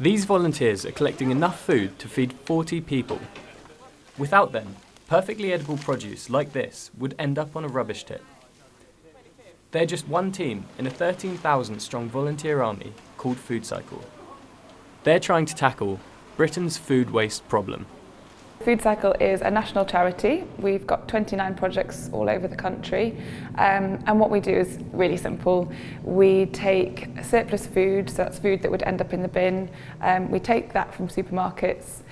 These volunteers are collecting enough food to feed 40 people. Without them, perfectly edible produce like this would end up on a rubbish tip. They're just one team in a 13,000 strong volunteer army called Foodcycle. They're trying to tackle Britain's food waste problem. Foodcycle is a national charity. We've got 29 projects all over the country, and what we do is really simple. We take surplus food, so that's food that would end up in the bin. We take that from supermarkets.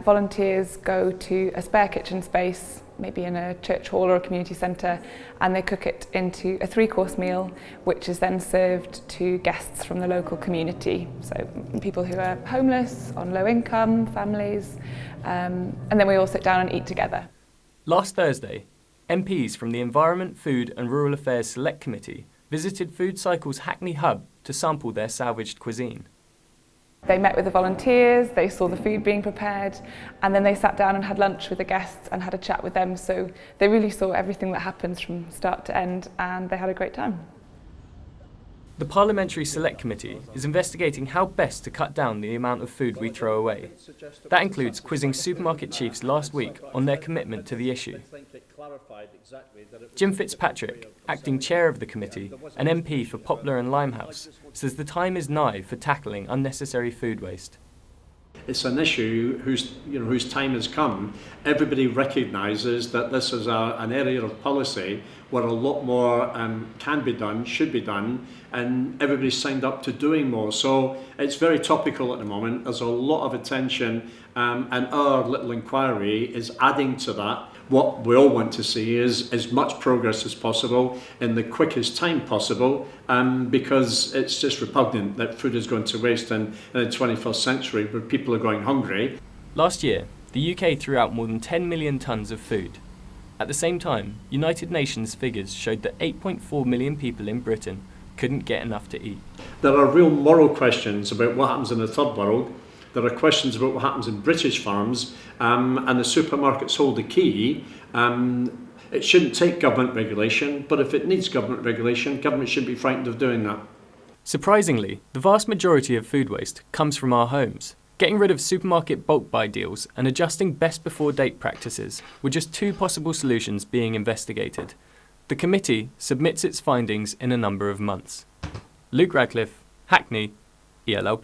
Volunteers go to a spare kitchen space, maybe in a church hall or a community centre, and they cook it into a 3-course meal, which is then served to guests from the local community. So people who are homeless, on low income, families, and then we all sit down and eat together. Last Thursday, MPs from the Environment, Food and Rural Affairs Select Committee visited Foodcycle's Hackney hub to sample their salvaged cuisine. They met with the volunteers, they saw the food being prepared, and then they sat down and had lunch with the guests and had a chat with them, so they really saw everything that happens from start to end, and they had a great time. The Parliamentary Select Committee is investigating how best to cut down the amount of food we throw away. That includes quizzing supermarket chiefs last week on their commitment to the issue. Jim Fitzpatrick, acting chair of the committee and MP for Poplar and Limehouse, says the time is nigh for tackling unnecessary food waste. It's an issue whose time has come. Everybody recognises that this is an area of policy where a lot more can be done, should be done, and everybody's signed up to doing more. So it's very topical at the moment. There's a lot of attention, and our little inquiry is adding to that. What we all want to see is as much progress as possible in the quickest time possible, because it's just repugnant that food is going to waste in the 21st century where people are going hungry. Last year, the UK threw out more than 10 million tonnes of food. At the same time, United Nations figures showed that 8.4 million people in Britain couldn't get enough to eat. There are real moral questions about what happens in the third world. There are questions about what happens in British farms, and the supermarkets hold the key. It shouldn't take government regulation, but if it needs government regulation, government shouldn't be frightened of doing that. Surprisingly, the vast majority of food waste comes from our homes. Getting rid of supermarket bulk buy deals and adjusting best before date practices were just two possible solutions being investigated. The committee submits its findings in a number of months. Luke Radcliff, Hackney, ELL+.